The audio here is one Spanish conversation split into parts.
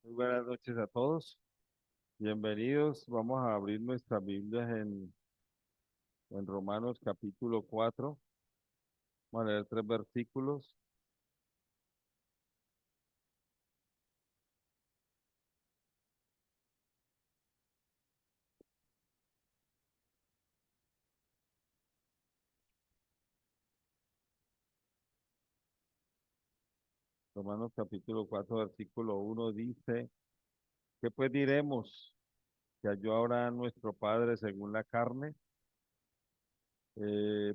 Muy buenas noches a todos. Bienvenidos. Vamos a abrir nuestras Biblias en Romanos capítulo 4. Vamos a leer tres versículos. Romanos capítulo 4, versículo 1 dice, ¿qué pues diremos? Que halló Abraham nuestro padre según la carne,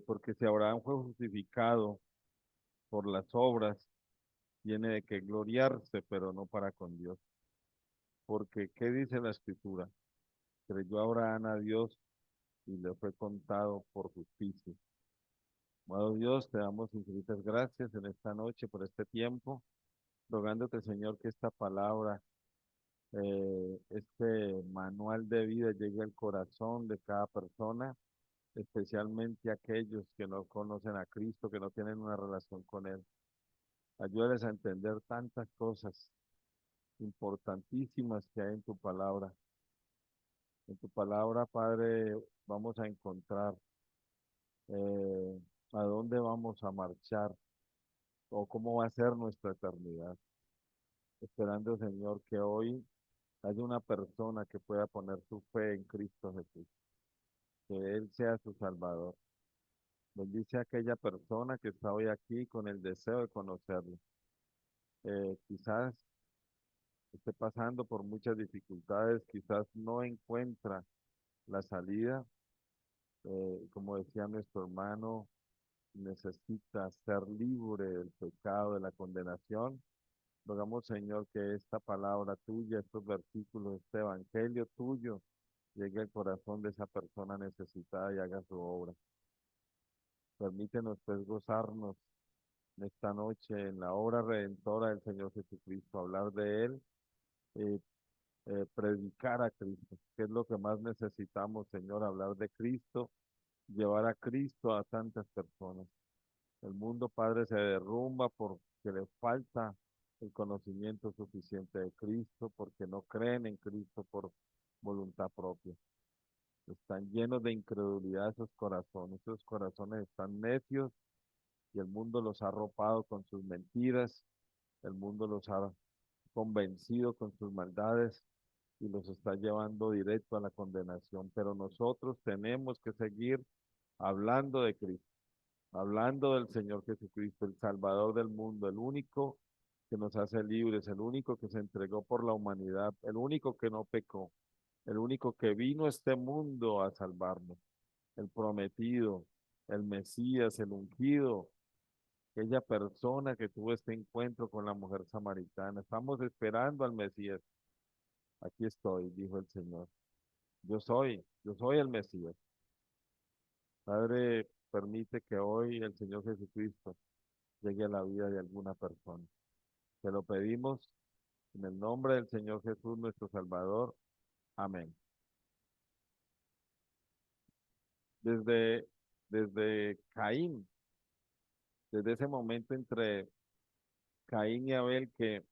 porque si Abraham fue justificado por las obras, tiene de qué gloriarse, pero no para con Dios. Porque, ¿qué dice la Escritura? Creyó Abraham a Dios y le fue contado por justicia. Amado Dios, te damos infinitas gracias en esta noche por este tiempo, rogándote, Señor, que esta palabra, este manual de vida llegue al corazón de cada persona, especialmente aquellos que no conocen a Cristo, que no tienen una relación con Él. Ayúdales a entender tantas cosas importantísimas que hay en tu palabra. En tu palabra, Padre, vamos a encontrar eh, a dónde vamos a marchar o cómo va a ser nuestra eternidad. Esperando, Señor, que hoy haya una persona que pueda poner su fe en Cristo Jesús, que Él sea su Salvador. Bendice a aquella persona que está hoy aquí con el deseo de conocerlo. Quizás esté pasando por muchas dificultades, quizás no encuentra la salida. Como decía nuestro hermano, necesita ser libre del pecado, de la condenación. Rogamos, Señor, que esta palabra tuya, estos versículos, este evangelio tuyo, llegue al corazón de esa persona necesitada y haga su obra. Permítenos, pues, gozarnos en esta noche en la obra redentora del Señor Jesucristo, hablar de Él, eh, predicar a Cristo, que es lo que más necesitamos, Señor, hablar de Cristo, llevar a Cristo a tantas personas. El mundo, Padre, se derrumba porque le falta el conocimiento suficiente de Cristo, porque no creen en Cristo por voluntad propia. Están llenos de incredulidad esos corazones están necios y el mundo los ha arropado con sus mentiras, el mundo los ha convencido con sus maldades y los está llevando directo a la condenación. Pero nosotros tenemos que seguir hablando de Cristo, hablando del Señor Jesucristo, el Salvador del mundo, el único que nos hace libres, el único que se entregó por la humanidad, el único que no pecó, el único que vino a este mundo a salvarnos, el prometido, el Mesías, el ungido, aquella persona que tuvo este encuentro con la mujer samaritana. Estamos esperando al Mesías. Aquí estoy, dijo el Señor. Yo soy el Mesías. Padre, permite que hoy el Señor Jesucristo llegue a la vida de alguna persona. Te lo pedimos en el nombre del Señor Jesús, nuestro Salvador. Amén. Desde, desde Caín, desde ese momento entre Caín y Abel que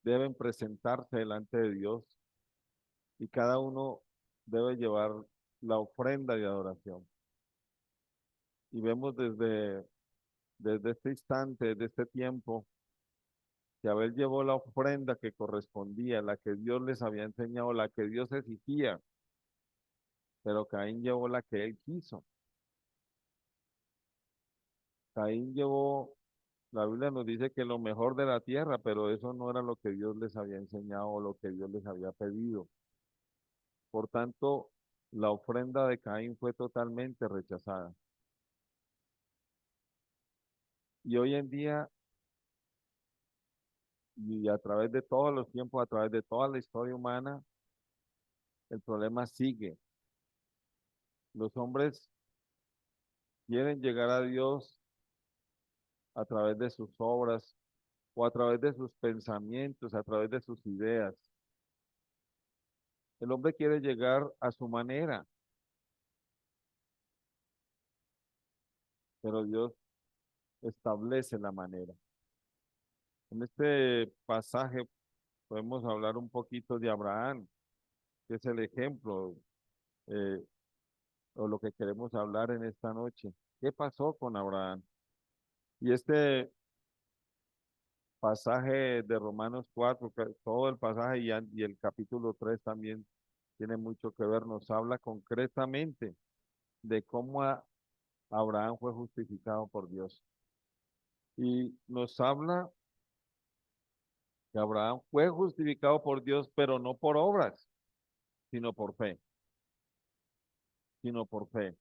deben presentarse delante de Dios y cada uno debe llevar la ofrenda de adoración. Y vemos desde este instante, desde este tiempo, que Abel llevó la ofrenda que correspondía, la que Dios les había enseñado, la que Dios exigía, pero Caín llevó la que él quiso. Caín llevó, la Biblia nos dice que lo mejor de la tierra, pero eso no era lo que Dios les había enseñado o lo que Dios les había pedido. Por tanto, la ofrenda de Caín fue totalmente rechazada. Y hoy en día, y a través de todos los tiempos, a través de toda la historia humana, el problema sigue. Los hombres quieren llegar a Dios a través de sus obras o a través de sus pensamientos, a través de sus ideas. El hombre quiere llegar a su manera, pero Dios establece la manera. En este pasaje podemos hablar un poquito de Abraham, que es el ejemplo, eh, o lo que queremos hablar en esta noche. ¿Qué pasó con Abraham? Y este pasaje de Romanos 4, todo el pasaje y el capítulo 3 también tiene mucho que ver, nos habla concretamente de cómo Abraham fue justificado por Dios. Y nos habla que Abraham fue justificado por Dios, pero no por obras, sino por fe, sino por fe.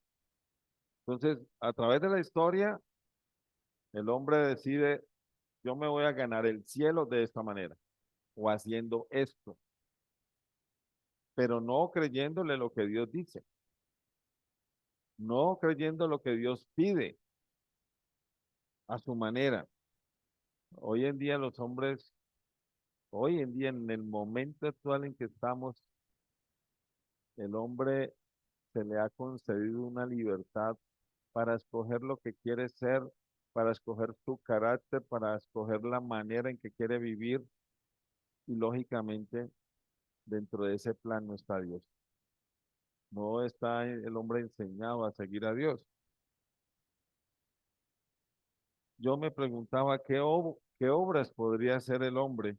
Entonces, a través de la historia, el hombre decide, yo me voy a ganar el cielo de esta manera, o haciendo esto, pero no creyéndole lo que Dios dice, no creyendo lo que Dios pide a su manera. Hoy en día los hombres, hoy en día en el momento actual en que estamos, el hombre se le ha concedido una libertad para escoger lo que quiere ser, para escoger su carácter, para escoger la manera en que quiere vivir y lógicamente dentro de ese plan no está Dios. No está el hombre enseñado a seguir a Dios. Yo me preguntaba qué obras podría hacer el hombre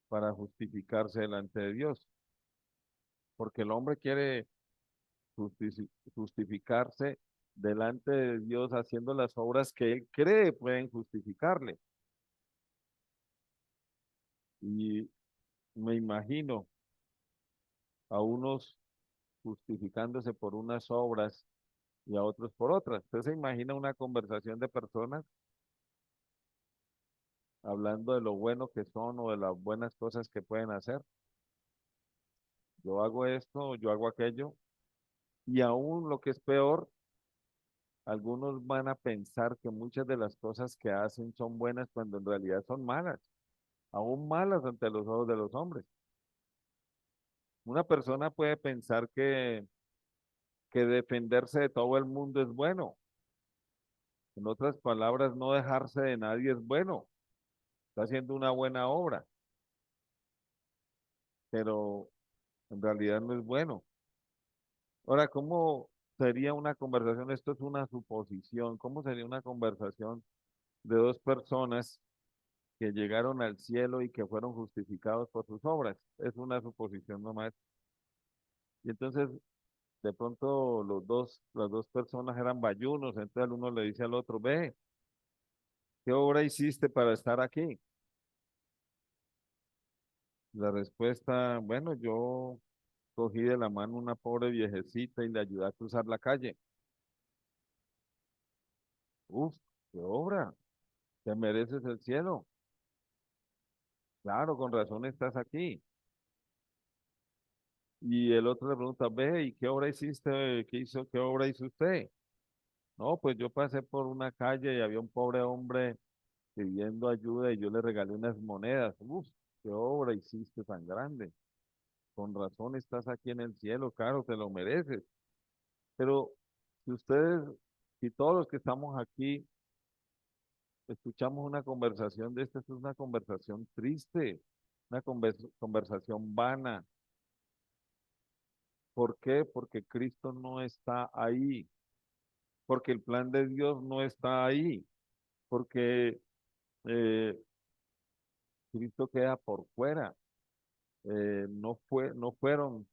para justificarse delante de Dios, porque el hombre quiere justificarse delante de Dios haciendo las obras que él cree pueden justificarle. Y me imagino a unos justificándose por unas obras y a otros por otras. Usted se imagina una conversación de personas hablando de lo bueno que son o de las buenas cosas que pueden hacer. Yo hago esto, yo hago aquello, y aún lo que es peor, algunos van a pensar que muchas de las cosas que hacen son buenas cuando en realidad son malas, aún malas ante los ojos de los hombres. Una persona puede pensar que defenderse de todo el mundo es bueno. En otras palabras, no dejarse de nadie es bueno. Está haciendo una buena obra, pero en realidad no es bueno. Ahora, ¿cómo sería una conversación? Esto es una suposición. ¿Cómo sería una conversación de dos personas que llegaron al cielo y que fueron justificados por sus obras? Es una suposición nomás. Y entonces, de pronto, las dos personas eran bayunos, entonces el uno le dice al otro, ve, ¿qué obra hiciste para estar aquí? La respuesta, bueno, yo cogí de la mano una pobre viejecita y le ayudé a cruzar la calle. Uf, qué obra, te mereces el cielo. Claro, con razón estás aquí. Y el otro le pregunta, ve, ¿y qué obra hiciste? ¿Qué obra hizo usted? No, pues yo pasé por una calle y había un pobre hombre pidiendo ayuda y yo le regalé unas monedas. Uf, qué obra hiciste tan grande. Con razón estás aquí en el cielo, claro, te lo mereces. Pero si ustedes, si todos los que estamos aquí escuchamos una conversación de esta, es una conversación triste, una conversación vana. ¿Por qué? Porque Cristo no está ahí, porque el plan de Dios no está ahí, porque eh, Cristo queda por fuera. No fueron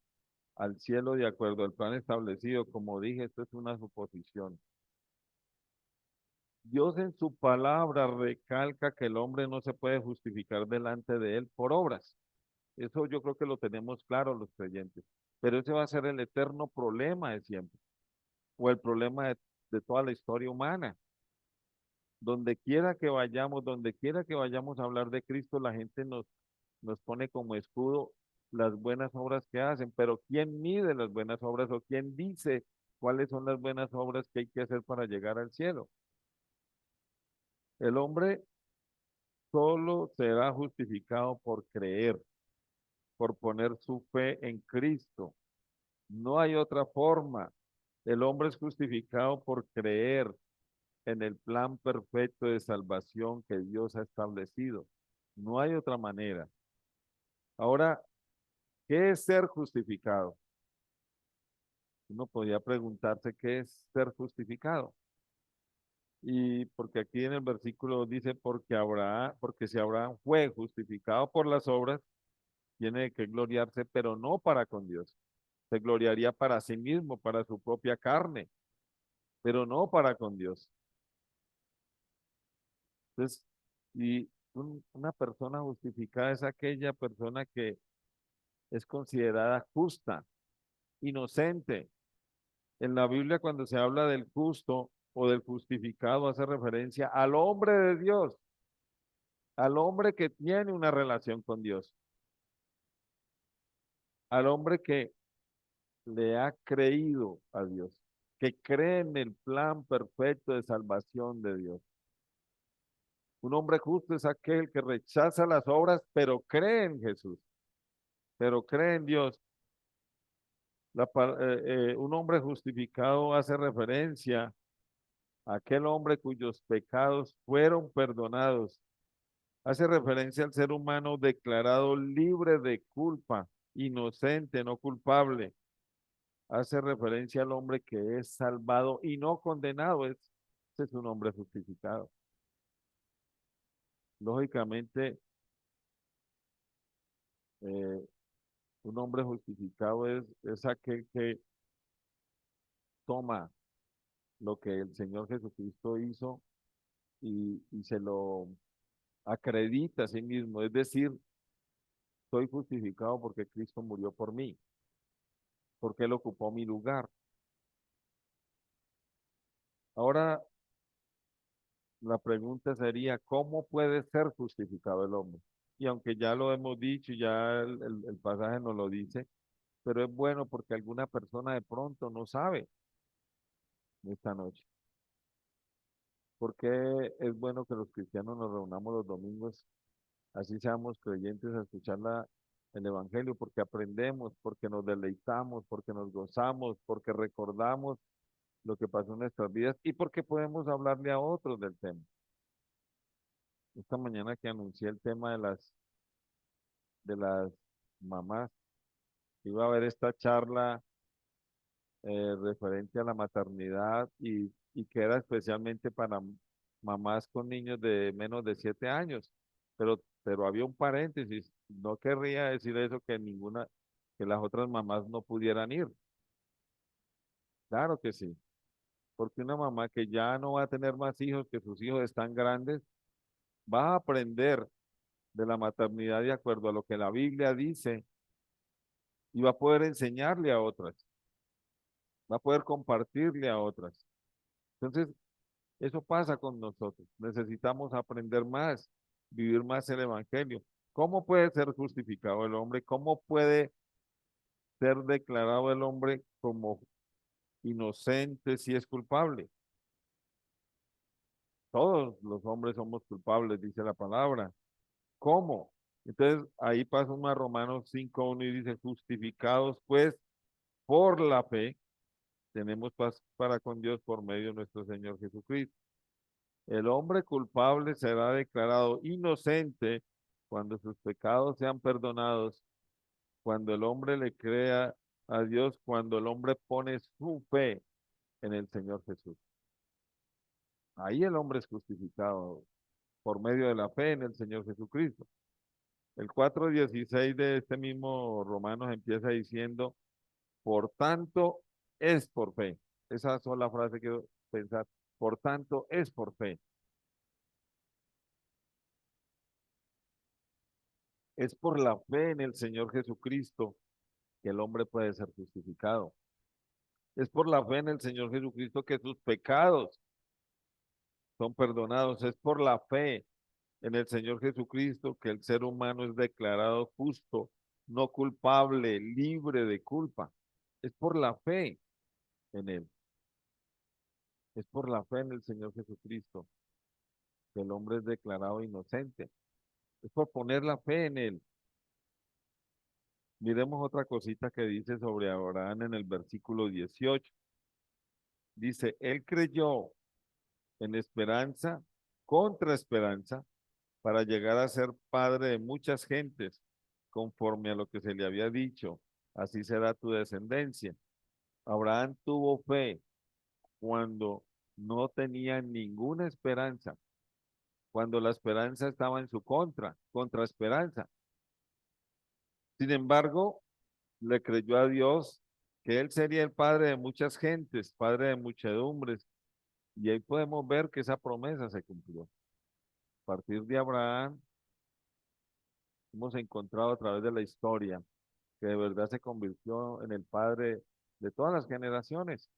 al cielo de acuerdo al plan establecido. Como dije, esto es una suposición. Dios en su palabra recalca que el hombre no se puede justificar delante de él por obras. Eso yo creo que lo tenemos claro los creyentes. Pero ese va a ser el eterno problema de siempre, o el problema de toda la historia humana. Donde quiera que vayamos a hablar de Cristo, la gente nos pone como escudo las buenas obras que hacen. Pero ¿quién mide las buenas obras o quién dice cuáles son las buenas obras que hay que hacer para llegar al cielo? El hombre solo será justificado por creer, por poner su fe en Cristo. No hay otra forma. El hombre es justificado por creer en el plan perfecto de salvación que Dios ha establecido. No hay otra manera. Ahora, ¿qué es ser justificado? Uno podría preguntarse qué es ser justificado. Y porque aquí en el versículo dice, porque si Abraham fue justificado por las obras, tiene que gloriarse, pero no para con Dios. Se gloriaría para sí mismo, para su propia carne, pero no para con Dios. Entonces, una persona justificada es aquella persona que es considerada justa, inocente. En la Biblia, cuando se habla del justo o del justificado, hace referencia al hombre de Dios, al hombre que tiene una relación con Dios, al hombre que le ha creído a Dios, que cree en el plan perfecto de salvación de Dios. Un hombre justo es aquel que rechaza las obras, pero cree en Jesús, pero cree en Dios. Un hombre justificado hace referencia a aquel hombre cuyos pecados fueron perdonados. Hace referencia al ser humano declarado libre de culpa, inocente, no culpable. Hace referencia al hombre que es salvado y no condenado. Ese es un hombre justificado. Lógicamente, eh, un hombre justificado es aquel que toma lo que el Señor Jesucristo hizo y se lo acredita a sí mismo. Es decir, soy justificado porque Cristo murió por mí, porque Él ocupó mi lugar. Ahora, la pregunta sería, ¿cómo puede ser justificado el hombre? Y aunque ya lo hemos dicho, ya el pasaje nos lo dice, pero es bueno porque alguna persona de pronto no sabe esta noche. ¿Por qué es bueno que los cristianos nos reunamos los domingos, así seamos creyentes, a escuchar el Evangelio? Porque aprendemos, porque nos deleitamos, porque nos gozamos, porque recordamos lo que pasó en nuestras vidas y porque podemos hablarle a otros del tema. Esta mañana que anuncié el tema de las mamás, iba a haber esta charla referente a la maternidad y que era especialmente para mamás con niños de menos de 7 años. Pero había un paréntesis, no querría decir eso que las otras mamás no pudieran ir. Claro que sí, porque una mamá que ya no va a tener más hijos, que sus hijos están grandes, va a aprender de la maternidad de acuerdo a lo que la Biblia dice y va a poder enseñarle a otras, va a poder compartirle a otras. Entonces, eso pasa con nosotros. Necesitamos aprender más, vivir más el Evangelio. ¿Cómo puede ser justificado el hombre? ¿Cómo puede ser declarado el hombre como inocente si es culpable? Todos los hombres somos culpables, dice la palabra. ¿Cómo? Entonces ahí pasa uno a Romanos 5:1 y dice, justificados pues por la fe, tenemos paz para con Dios por medio de nuestro Señor Jesucristo. El hombre culpable será declarado inocente cuando sus pecados sean perdonados, cuando el hombre le crea a Dios, cuando el hombre pone su fe en el Señor Jesús. Ahí el hombre es justificado por medio de la fe en el Señor Jesucristo. El 4:16 de este mismo Romanos empieza diciendo, por tanto es por fe. Esa sola frase quiero pensar, por tanto es por fe. Es por la fe en el Señor Jesucristo que el hombre puede ser justificado. Es por la fe en el Señor Jesucristo que sus pecados son perdonados. Es por la fe en el Señor Jesucristo que el ser humano es declarado justo, no culpable, libre de culpa. Es por la fe en Él. Es por la fe en el Señor Jesucristo que el hombre es declarado inocente. Es por poner la fe en Él. Miremos otra cosita que dice sobre Abraham en el versículo 18. Dice, Él creyó en esperanza, contra esperanza, para llegar a ser padre de muchas gentes, conforme a lo que se le había dicho, así será tu descendencia. Abraham tuvo fe cuando no tenía ninguna esperanza, cuando la esperanza estaba en su contra esperanza. Sin embargo, le creyó a Dios que él sería el padre de muchas gentes, padre de muchedumbres, y ahí podemos ver que esa promesa se cumplió. A partir de Abraham, hemos encontrado a través de la historia que de verdad se convirtió en el padre de todas las generaciones.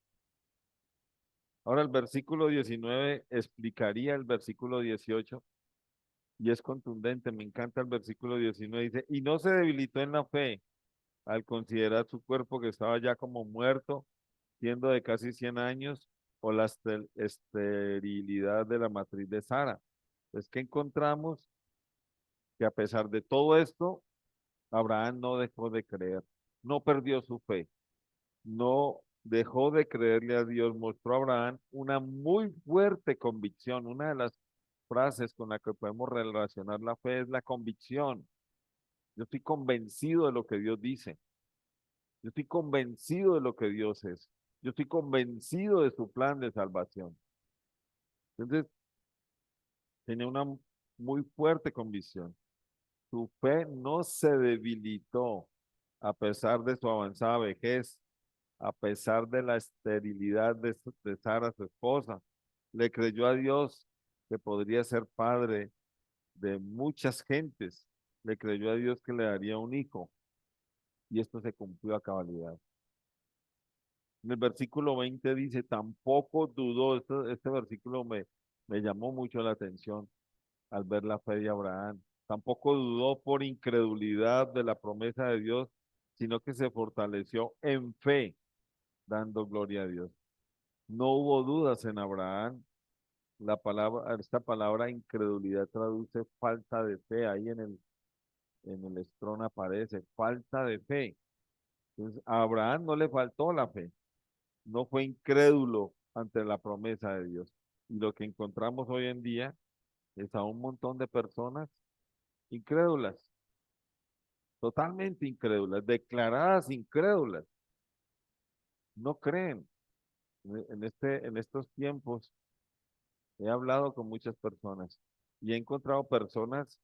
Ahora el versículo 19 explicaría el versículo 18 y es contundente. Me encanta el versículo 19. Dice, y no se debilitó en la fe al considerar su cuerpo que estaba ya como muerto, siendo de casi 100 años, o la esterilidad de la matriz de Sara. Es que encontramos que a pesar de todo esto, Abraham no dejó de creer, no perdió su fe, no dejó de creerle a Dios. Mostró a Abraham una muy fuerte convicción. Una de las frases con la que podemos relacionar la fe es la convicción. Yo estoy convencido de lo que Dios dice. Yo estoy convencido de lo que Dios es. Yo estoy convencido de su plan de salvación. Entonces, tenía una muy fuerte convicción. Su fe no se debilitó a pesar de su avanzada vejez, a pesar de la esterilidad de Sara, su esposa. Le creyó a Dios que podría ser padre de muchas gentes. Le creyó a Dios que le daría un hijo. Y esto se cumplió a cabalidad. En el versículo 20 dice, tampoco dudó, este versículo me llamó mucho la atención al ver la fe de Abraham. Tampoco dudó por incredulidad de la promesa de Dios, sino que se fortaleció en fe, dando gloria a Dios. No hubo dudas en Abraham. Esta palabra incredulidad traduce falta de fe. Ahí en el estrón aparece falta de fe. Entonces, a Abraham no le faltó la fe. No fue incrédulo ante la promesa de Dios. Y lo que encontramos hoy en día es a un montón de personas incrédulas, totalmente incrédulas, declaradas incrédulas, no creen. En estos tiempos he hablado con muchas personas y he encontrado personas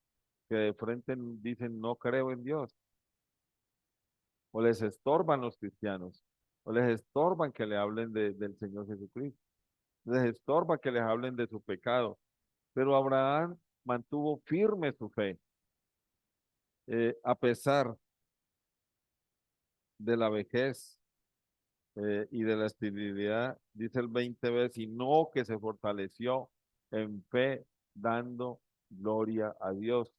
que de frente dicen no creo en Dios, o les estorban los cristianos, o les estorban que le hablen del Señor Jesucristo, les estorba que les hablen de su pecado. Pero Abraham mantuvo firme su fe, a pesar de la vejez y de la esterilidad, dice el 20 veces, sino que se fortaleció en fe, dando gloria a Dios.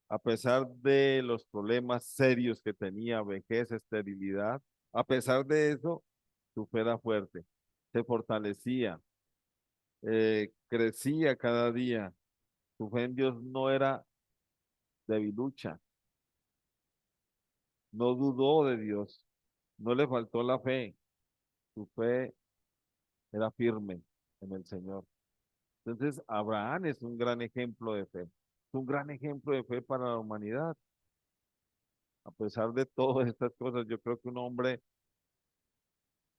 A pesar de los problemas serios que tenía, vejez, esterilidad, a pesar de eso, su fe era fuerte, se fortalecía, crecía cada día. Su fe en Dios no era debilucha, no dudó de Dios, no le faltó la fe, su fe era firme en el Señor. Entonces, Abraham es un gran ejemplo de fe, es un gran ejemplo de fe para la humanidad. A pesar de todas estas cosas, yo creo que un hombre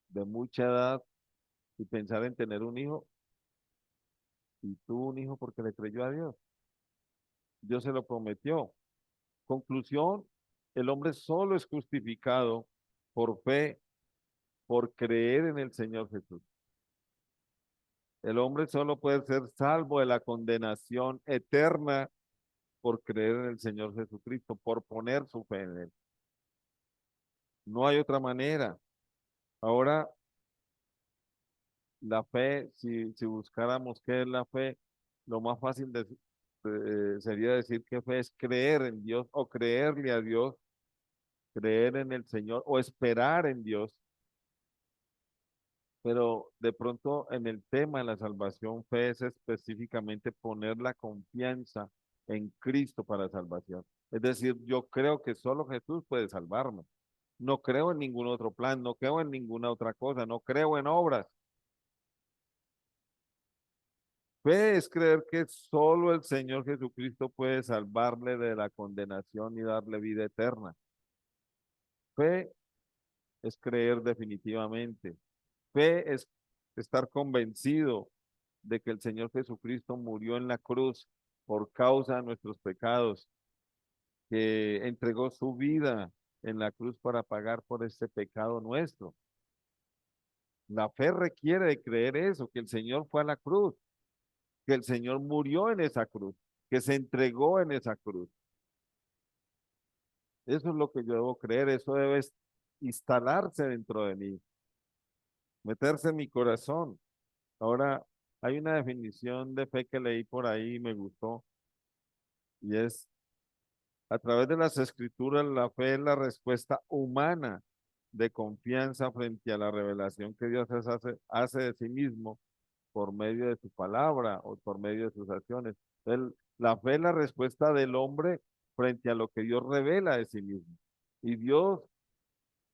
de mucha edad y pensar en tener un hijo, y tuvo un hijo porque le creyó a Dios. Dios se lo prometió. Conclusión, el hombre solo es justificado por fe, por creer en el Señor Jesús. El hombre solo puede ser salvo de la condenación eterna por creer en el Señor Jesucristo, por poner su fe en Él. No hay otra manera. Ahora, la fe, si buscáramos qué es la fe, lo más fácil sería decir que fe es creer en Dios o creerle a Dios, creer en el Señor o esperar en Dios. Pero de pronto en el tema de la salvación, fe es específicamente poner la confianza en Cristo para salvación. Es decir, yo creo que solo Jesús puede salvarme. No creo en ningún otro plan, no creo en ninguna otra cosa, no creo en obras. Fe es creer que solo el Señor Jesucristo puede salvarle de la condenación y darle vida eterna. Fe es creer definitivamente. Fe es estar convencido de que el Señor Jesucristo murió en la cruz por causa de nuestros pecados, que entregó su vida en la cruz para pagar por este pecado nuestro. La fe requiere de creer eso, que el Señor fue a la cruz, que el Señor murió en esa cruz, que se entregó en esa cruz. Eso es lo que yo debo creer, eso debe instalarse dentro de mí, meterse en mi corazón. Ahora, hay una definición de fe que leí por ahí y me gustó, y es, a través de las escrituras, la fe es la respuesta humana de confianza frente a la revelación que Dios hace de sí mismo por medio de su palabra o por medio de sus acciones. La fe es la respuesta del hombre frente a lo que Dios revela de sí mismo. Y Dios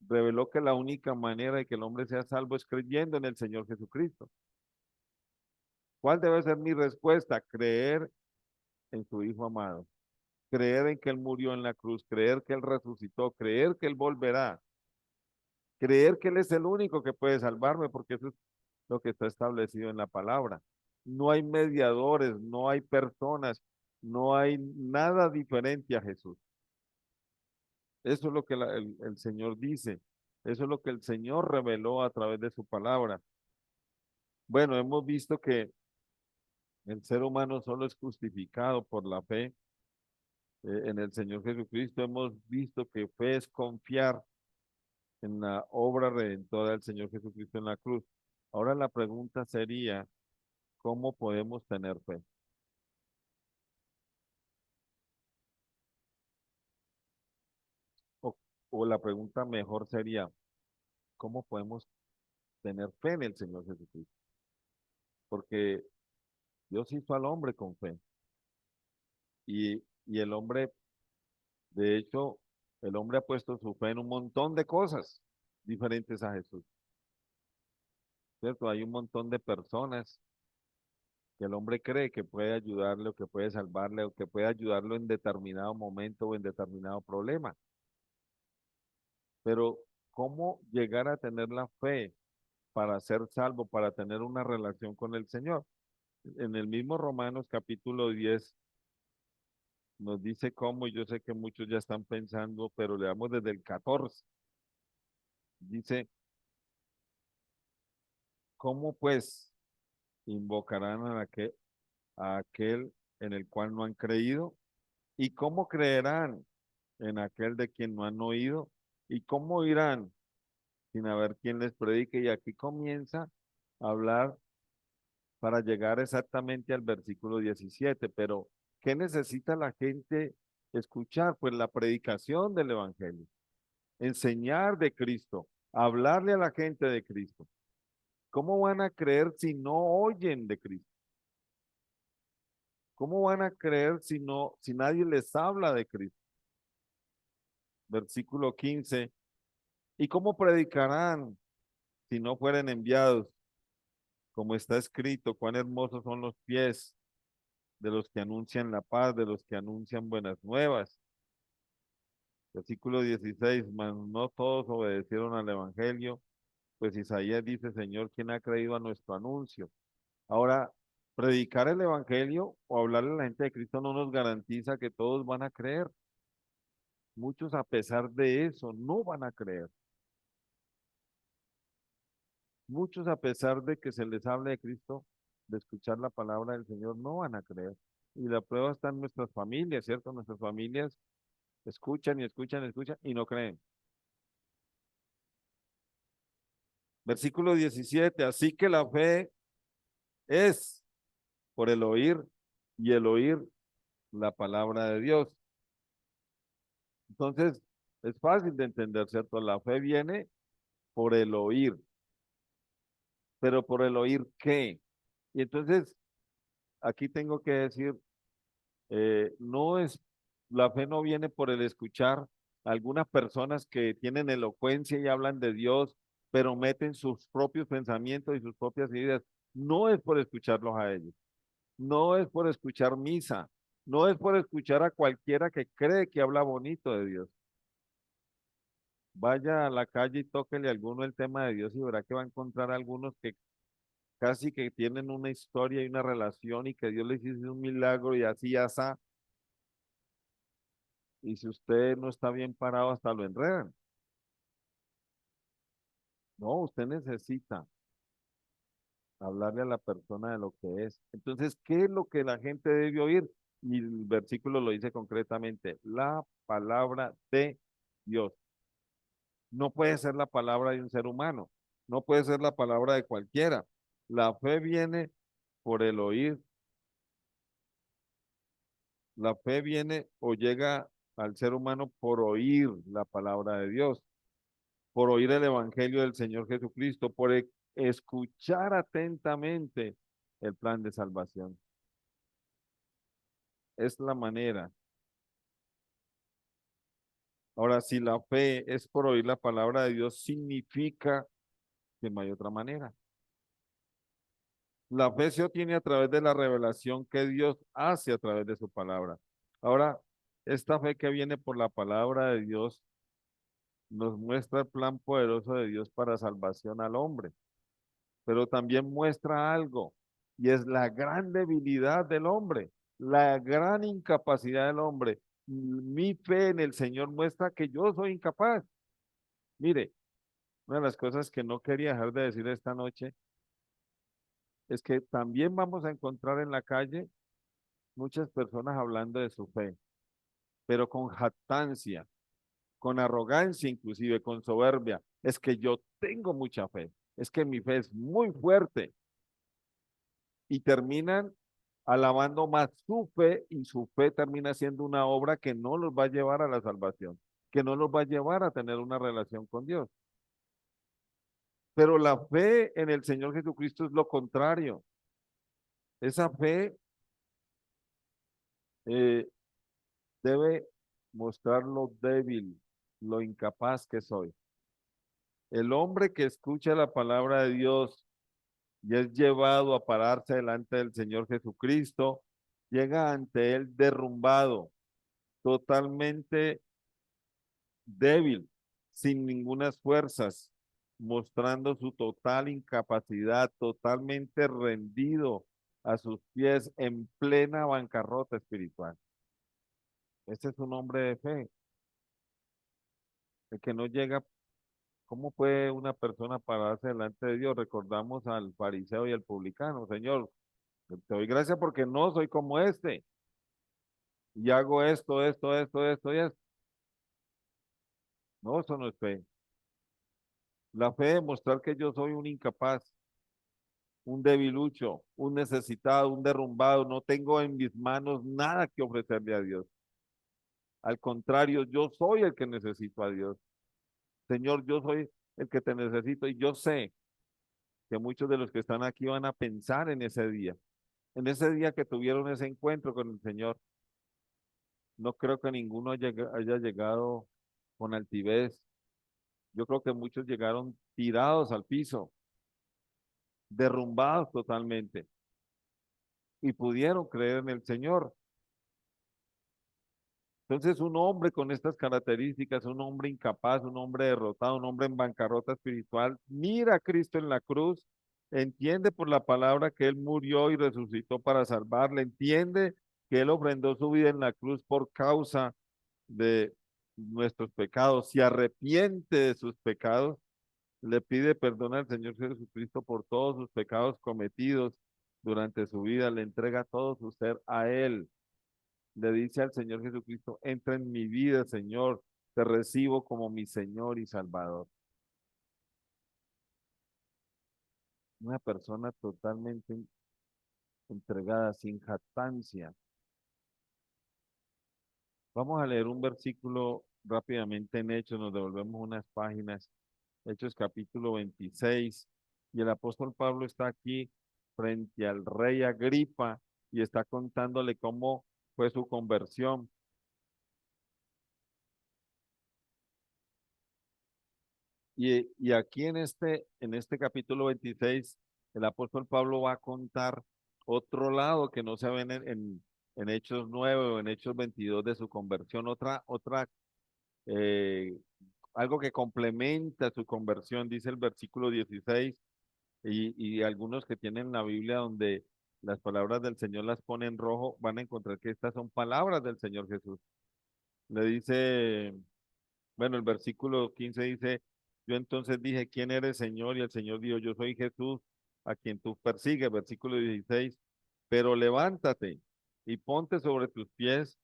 reveló que la única manera de que el hombre sea salvo es creyendo en el Señor Jesucristo. ¿Cuál debe ser mi respuesta? Creer en su Hijo amado, creer en que Él murió en la cruz, creer que Él resucitó, creer que Él volverá, creer que Él es el único que puede salvarme, porque eso es lo que está establecido en la palabra. No hay mediadores, no hay personas, no hay nada diferente a Jesús. Eso es lo que el Señor dice. Eso es lo que el Señor reveló a través de su palabra. Bueno, hemos visto que el ser humano solo es justificado por la fe en el Señor Jesucristo. Hemos visto que fe es confiar en la obra redentora del Señor Jesucristo en la cruz. Ahora la pregunta sería, ¿cómo podemos tener fe? O, o la pregunta mejor sería, ¿cómo podemos tener fe en el Señor Jesucristo? Porque Dios hizo al hombre con fe y el hombre, de hecho, el hombre ha puesto su fe en un montón de cosas diferentes a Jesús, ¿cierto? Hay un montón de personas que el hombre cree que puede ayudarle o que puede salvarle o que puede ayudarlo en determinado momento o en determinado problema. Pero ¿cómo llegar a tener la fe para ser salvo, para tener una relación con el Señor? En el mismo Romanos capítulo 10 nos dice cómo, y yo sé que muchos ya están pensando, pero le damos desde el 14. Dice, ¿cómo pues invocarán a aquel en el cual no han creído? ¿Y cómo creerán en aquel de quien no han oído? ¿Y cómo irán sin haber quien les predique? Y aquí comienza a hablar para llegar exactamente al versículo 17. Pero ¿qué necesita la gente escuchar? Pues la predicación del Evangelio, enseñar de Cristo, hablarle a la gente de Cristo. ¿Cómo van a creer si no oyen de Cristo? ¿Cómo van a creer si nadie les habla de Cristo? Versículo 15. ¿Y cómo predicarán si no fueren enviados? Como está escrito, cuán hermosos son los pies de los que anuncian la paz, de los que anuncian buenas nuevas. Versículo 16, mas no todos obedecieron al Evangelio, pues Isaías dice, Señor, ¿quién ha creído a nuestro anuncio? Ahora, predicar el Evangelio o hablarle a la gente de Cristo no nos garantiza que todos van a creer. Muchos a pesar de eso no van a creer. Muchos a pesar de que se les hable de Cristo, de escuchar la palabra del Señor, no van a creer. Y la prueba está en nuestras familias, ¿cierto? Nuestras familias escuchan y escuchan y escuchan y no creen. Versículo 17, así que la fe es por el oír y el oír la palabra de Dios. Entonces, es fácil de entender, ¿cierto? La fe viene por el oír, pero por el oír qué. Y entonces, aquí tengo que decir, no es, la fe no viene por el escuchar. Algunas personas que tienen elocuencia y hablan de Dios, pero meten sus propios pensamientos y sus propias ideas. No es por escucharlos a ellos. No es por escuchar misa, no es por escuchar a cualquiera que cree que habla bonito de Dios. Vaya a la calle y tóquele a alguno el tema de Dios y verá que va a encontrar algunos que casi que tienen una historia y una relación y que Dios les hizo un milagro y así, asá. Y si usted no está bien parado, hasta lo enredan. No, usted necesita hablarle a la persona de lo que es. Entonces, ¿qué es lo que la gente debe oír? Y el versículo lo dice concretamente, la palabra de Dios. No puede ser la palabra de un ser humano, no puede ser la palabra de cualquiera. La fe viene por el oír, la fe viene o llega al ser humano por oír la palabra de Dios, por oír el evangelio del Señor Jesucristo, por escuchar atentamente el plan de salvación. Es la manera. Ahora, si la fe es por oír la palabra de Dios, significa que no hay otra manera. La fe se obtiene a través de la revelación que Dios hace a través de su palabra. Ahora, esta fe que viene por la palabra de Dios nos muestra el plan poderoso de Dios para salvación al hombre, pero también muestra algo, y es la gran debilidad del hombre, la gran incapacidad del hombre. Mi fe en el Señor muestra que yo soy incapaz. Mire, una de las cosas que no quería dejar de decir esta noche es que también vamos a encontrar en la calle muchas personas hablando de su fe, pero con jactancia, con arrogancia, inclusive con soberbia. Es que yo tengo mucha fe, es que mi fe es muy fuerte y terminan alabando más su fe y su fe termina siendo una obra que no los va a llevar a la salvación, que no los va a llevar a tener una relación con Dios. Pero la fe en el Señor Jesucristo es lo contrario. Esa fe eh, debe mostrar lo débil, lo incapaz que soy. El hombre que escucha la palabra de Dios y es llevado a pararse delante del Señor Jesucristo, llega ante él derrumbado, totalmente débil, sin ninguna fuerzas, mostrando su total incapacidad, totalmente rendido a sus pies en plena bancarrota espiritual. Este es un hombre de fe, el que no llega. ¿Cómo puede una persona pararse delante de Dios? Recordamos al fariseo y al publicano. Señor, te doy gracias porque no soy como este. Y hago esto, esto y esto. No, eso no es fe. La fe de mostrar que yo soy un incapaz, un debilucho, un necesitado, un derrumbado. No tengo en mis manos nada que ofrecerle a Dios. Al contrario, yo soy el que necesito a Dios. Señor, yo soy el que te necesito y yo sé que muchos de los que están aquí van a pensar en ese día que tuvieron ese encuentro con el Señor. No creo que ninguno haya llegado con altivez. Yo creo que muchos llegaron tirados al piso, derrumbados totalmente, y pudieron creer en el Señor. Entonces, un hombre con estas características, un hombre incapaz, un hombre derrotado, un hombre en bancarrota espiritual, mira a Cristo en la cruz, entiende por la palabra que Él murió y resucitó para salvarle, entiende que Él ofrendó su vida en la cruz por causa de nuestros pecados, se arrepiente de sus pecados, le pide perdón al Señor Jesucristo por todos sus pecados cometidos durante su vida, le entrega todo su ser a Él, le dice al Señor Jesucristo, entra en mi vida, Señor, te recibo como mi Señor y Salvador. Una persona totalmente entregada, sin jactancia. Vamos a leer un versículo rápidamente en Hechos, nos devolvemos unas páginas. Hechos capítulo 26, y el apóstol Pablo está aquí frente al rey Agripa y está contándole cómo fue su conversión. Y aquí en este capítulo 26, el apóstol Pablo va a contar otro lado que no se ve en Hechos 9 o en Hechos 22 de su conversión, eh, algo que complementa su conversión, dice el versículo 16, y algunos que tienen la Biblia donde las palabras del Señor las pone en rojo, van a encontrar que estas son palabras del Señor Jesús. Le dice, bueno, el versículo 15 dice, yo entonces dije, ¿quién eres, Señor? Y el Señor dijo, yo soy Jesús, a quien tú persigues. Versículo 16, pero levántate y ponte sobre tus pies,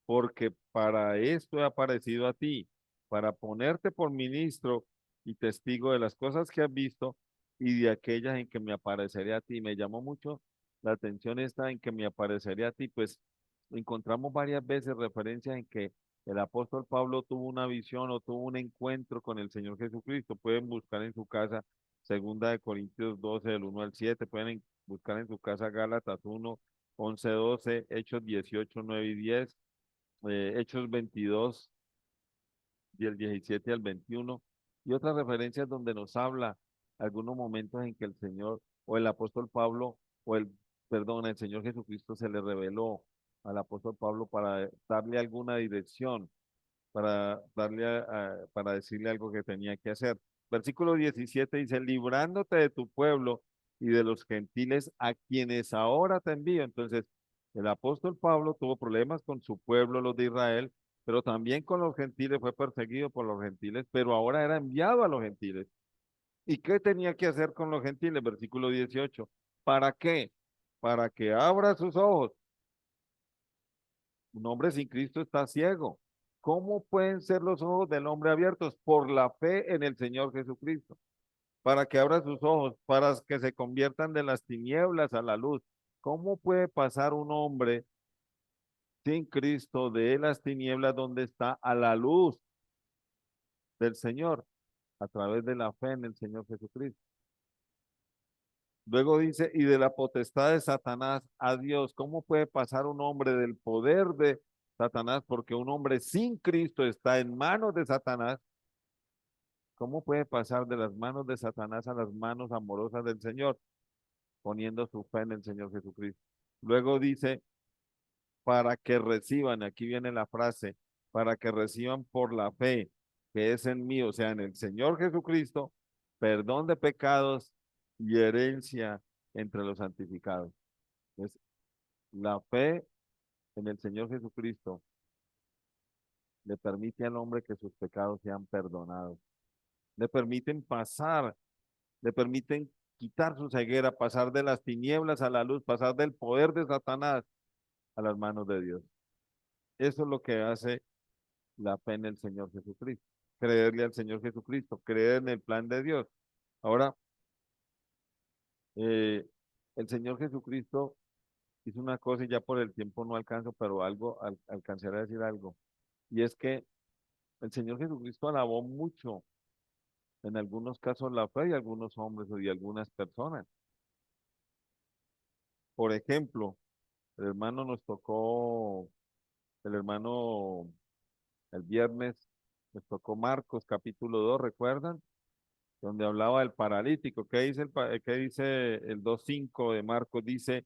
porque para esto he aparecido a ti, para ponerte por ministro y testigo de las cosas que has visto y de aquellas en que me apareceré a ti. Me llamó mucho la atención esta en que me apareceré a ti, pues encontramos varias veces referencias en que el apóstol Pablo tuvo una visión o tuvo un encuentro con el Señor Jesucristo. Pueden buscar en su casa Segunda de Corintios 12, del 1 al 7, pueden buscar en su casa Gálatas 1, 11, 12, Hechos 18, 9 y 10, Hechos 22, del 17 al 21, y otras referencias donde nos habla algunos momentos en que el Señor o el apóstol Pablo o perdón, el Señor Jesucristo se le reveló al apóstol Pablo para darle alguna dirección, para decirle algo que tenía que hacer. Versículo 17 dice, librándote de tu pueblo y de los gentiles a quienes ahora te envío. Entonces, el apóstol Pablo tuvo problemas con su pueblo, los de Israel, pero también con los gentiles, fue perseguido por los gentiles, pero ahora era enviado a los gentiles. ¿Y qué tenía que hacer con los gentiles? Versículo 18. ¿Para qué? Para que abra sus ojos. Un hombre sin Cristo está ciego. ¿Cómo pueden ser los ojos del hombre abiertos? Por la fe en el Señor Jesucristo. Para que abra sus ojos, para que se conviertan de las tinieblas a la luz. ¿Cómo puede pasar un hombre sin Cristo de las tinieblas donde está a la luz del Señor? A través de la fe en el Señor Jesucristo. Luego dice, y de la potestad de Satanás a Dios. ¿Cómo puede pasar un hombre del poder de Satanás? Porque un hombre sin Cristo está en manos de Satanás. ¿Cómo puede pasar de las manos de Satanás a las manos amorosas del Señor? Poniendo su fe en el Señor Jesucristo. Luego dice, para que reciban, aquí viene la frase, para que reciban por la fe que es en mí, o sea, en el Señor Jesucristo, perdón de pecados y herencia entre los santificados. Es la fe en el Señor Jesucristo le permite al hombre que sus pecados sean perdonados. Le permiten pasar, le permiten quitar su ceguera, pasar de las tinieblas a la luz, pasar del poder de Satanás a las manos de Dios. Eso es lo que hace la fe en el Señor Jesucristo. Creerle al Señor Jesucristo, creer en el plan de Dios. Ahora, eh, el Señor Jesucristo hizo una cosa y ya por el tiempo no alcanzo, pero alcanzaré a decir algo. Y es que el Señor Jesucristo alabó mucho, en algunos casos, la fe de algunos hombres o de algunas personas. Por ejemplo, el hermano nos tocó, el hermano, el viernes, nos tocó Marcos capítulo 2, ¿recuerdan? Donde hablaba del paralítico. ¿Qué dice qué dice el 2:5 de Marcos? Dice,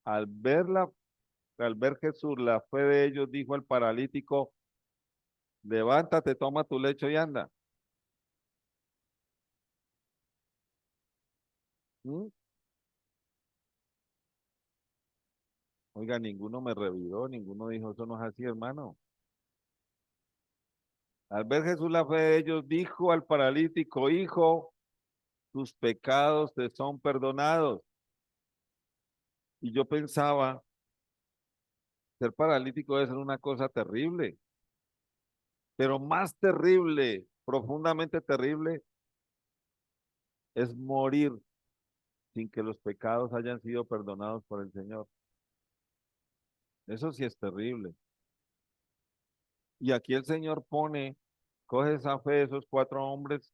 al al ver Jesús la fe de ellos, dijo al paralítico, levántate, toma tu lecho y anda. ¿Mm? Oiga, ninguno me reviró, ninguno dijo, eso no es así, hermano. Al ver Jesús la fe de ellos, dijo al paralítico, hijo, tus pecados te son perdonados. Y yo pensaba, ser paralítico debe ser una cosa terrible, pero más terrible, profundamente terrible, es morir sin que los pecados hayan sido perdonados por el Señor. Eso sí es terrible. Y aquí el Señor coge esa fe de esos cuatro hombres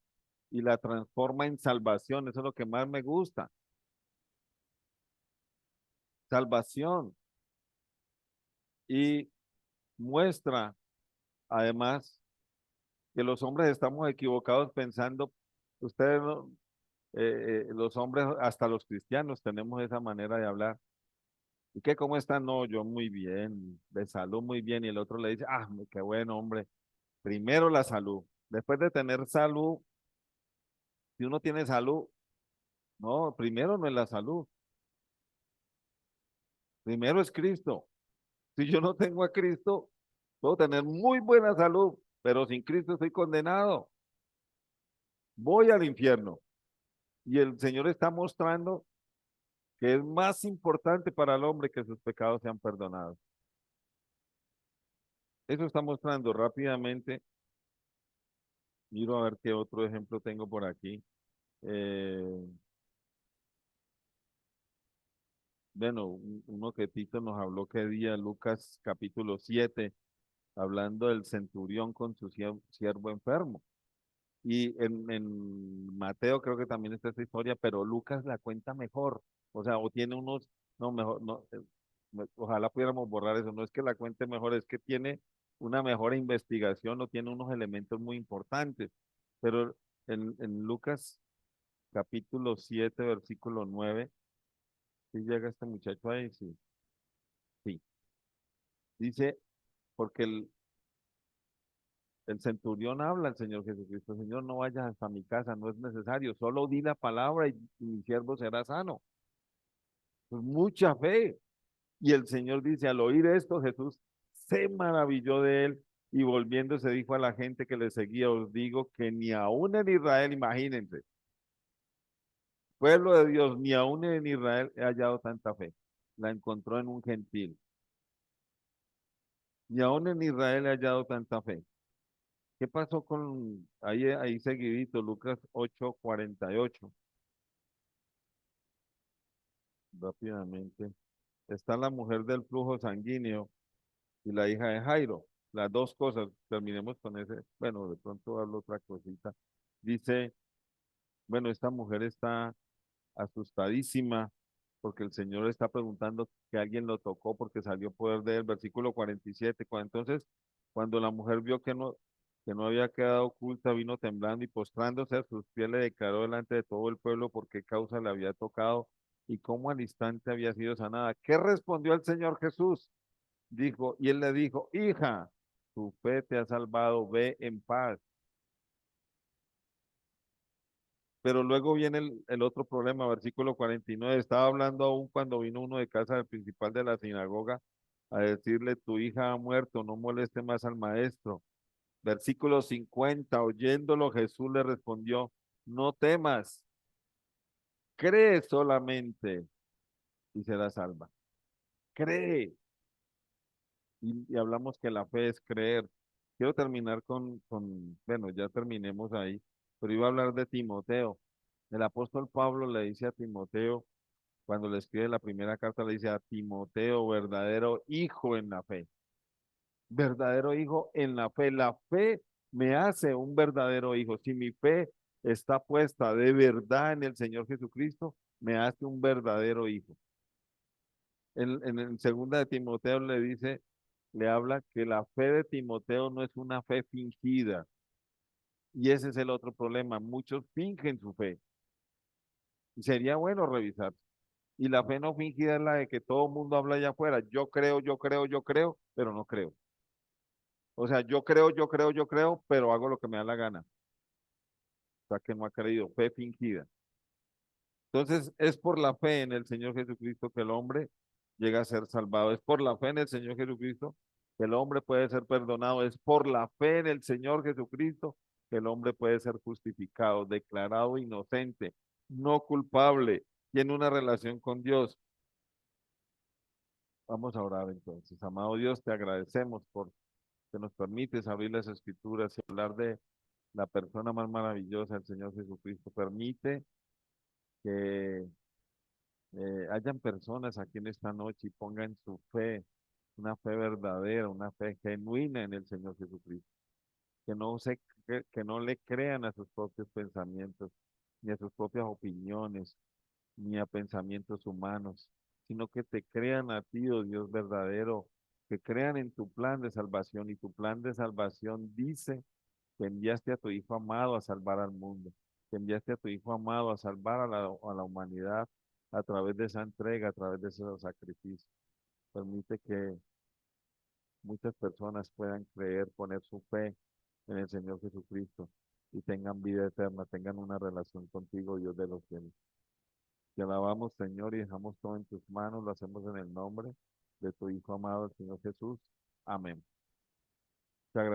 y la transforma en salvación. Eso es lo que más me gusta. Salvación. Y muestra, además, que los hombres estamos equivocados pensando, ustedes, los hombres, hasta los cristianos, tenemos esa manera de hablar. ¿Y qué, cómo está? No, yo muy bien, de salud muy bien. Y el otro le dice, ah, qué bueno, hombre. Primero la salud. Después de tener salud, si uno tiene salud, no, primero no es la salud, primero es Cristo. Si yo no tengo a Cristo, puedo tener muy buena salud, pero sin Cristo estoy condenado. Voy al infierno. Y el Señor está mostrando que es más importante para el hombre que sus pecados sean perdonados. Eso está mostrando rápidamente. Miro a ver qué otro ejemplo tengo por aquí. Eh, bueno, uno que Tito nos habló que día, Lucas capítulo 7, hablando del centurión con su siervo enfermo. Y en Mateo creo que también está esta historia, pero Lucas la cuenta mejor. O sea, o tiene unos, no, mejor, no, ojalá pudiéramos borrar eso. No es que la cuente mejor, es que tiene una mejor investigación o tiene unos elementos muy importantes. Pero en Lucas capítulo 7 versículo 9 si llega este muchacho ahí, sí, sí. Dice, porque el centurión habla al Señor Jesucristo, Señor, no vayas hasta mi casa, no es necesario, solo di la palabra y mi siervo será sano. Pues mucha fe. Y el Señor dice, al oír esto, Jesús se maravilló de él y volviéndose dijo a la gente que le seguía, os digo que ni aún en Israel, imagínense, pueblo de Dios, ni aún en Israel he hallado tanta fe. La encontró en un gentil. Ni aún en Israel he hallado tanta fe. ¿Qué pasó con ahí seguidito, Lucas 8:48? Rápidamente. Está la mujer del flujo sanguíneo y la hija de Jairo. Las dos cosas, terminemos con ese. Bueno, de pronto hablo otra cosita. Dice, bueno, esta mujer está asustadísima porque el Señor está preguntando que alguien lo tocó porque salió poder de él. Versículo 47. Entonces, cuando la mujer vio que no había quedado oculta, vino temblando y postrándose a sus pies le declaró delante de todo el pueblo por qué causa le había tocado y cómo al instante había sido sanada. ¿Qué respondió el Señor Jesús? Dijo, y él le dijo, hija, tu fe te ha salvado, ve en paz. Pero luego viene el otro problema, versículo 49. Estaba hablando aún cuando vino uno de casa del principal de la sinagoga a decirle, tu hija ha muerto, no moleste más al maestro. Versículo 50. Oyéndolo, Jesús le respondió, no temas, cree solamente y serás salva. Cree. Y hablamos que la fe es creer. Quiero terminar bueno, ya terminemos ahí, pero iba a hablar de Timoteo. El apóstol Pablo le dice a Timoteo, cuando le escribe la primera carta, le dice a Timoteo, verdadero hijo en la fe. Verdadero hijo en la fe. La fe me hace un verdadero hijo. Si mi fe está puesta de verdad en el Señor Jesucristo, me hace un verdadero hijo. En segunda de Timoteo le dice, le habla que la fe de Timoteo no es una fe fingida. Y ese es el otro problema. Muchos fingen su fe. Y sería bueno revisar. Y la fe no fingida es la de que todo el mundo habla allá afuera. Yo creo, yo creo, yo creo, pero no creo. O sea, yo creo, yo creo, yo creo, pero hago lo que me da la gana. O sea, que no ha creído. Fe fingida. Entonces, es por la fe en el Señor Jesucristo que el hombre llega a ser salvado. Es por la fe en el Señor Jesucristo que el hombre puede ser perdonado. Es por la fe en el Señor Jesucristo que el hombre puede ser justificado, declarado inocente, no culpable, tiene una relación con Dios. Vamos a orar entonces. Amado Dios, te agradecemos por que nos permites abrir las escrituras y hablar de la persona más maravillosa, el Señor Jesucristo. Permite que hayan personas aquí en esta noche y pongan su fe, una fe verdadera, una fe genuina en el Señor Jesucristo. Que no le crean a sus propios pensamientos, ni a sus propias opiniones, ni a pensamientos humanos, sino que te crean a ti, oh Dios verdadero, que crean en tu plan de salvación y tu plan de salvación dice que enviaste a tu Hijo amado a salvar al mundo, que enviaste a tu Hijo amado a salvar a la humanidad a través de esa entrega, a través de ese sacrificio. Permite que muchas personas puedan creer, poner su fe en el Señor Jesucristo y tengan vida eterna, tengan una relación contigo, Dios de los cielos. Te alabamos, Señor, y dejamos todo en tus manos, lo hacemos en el nombre de tu Hijo amado, el Señor Jesús. Amén.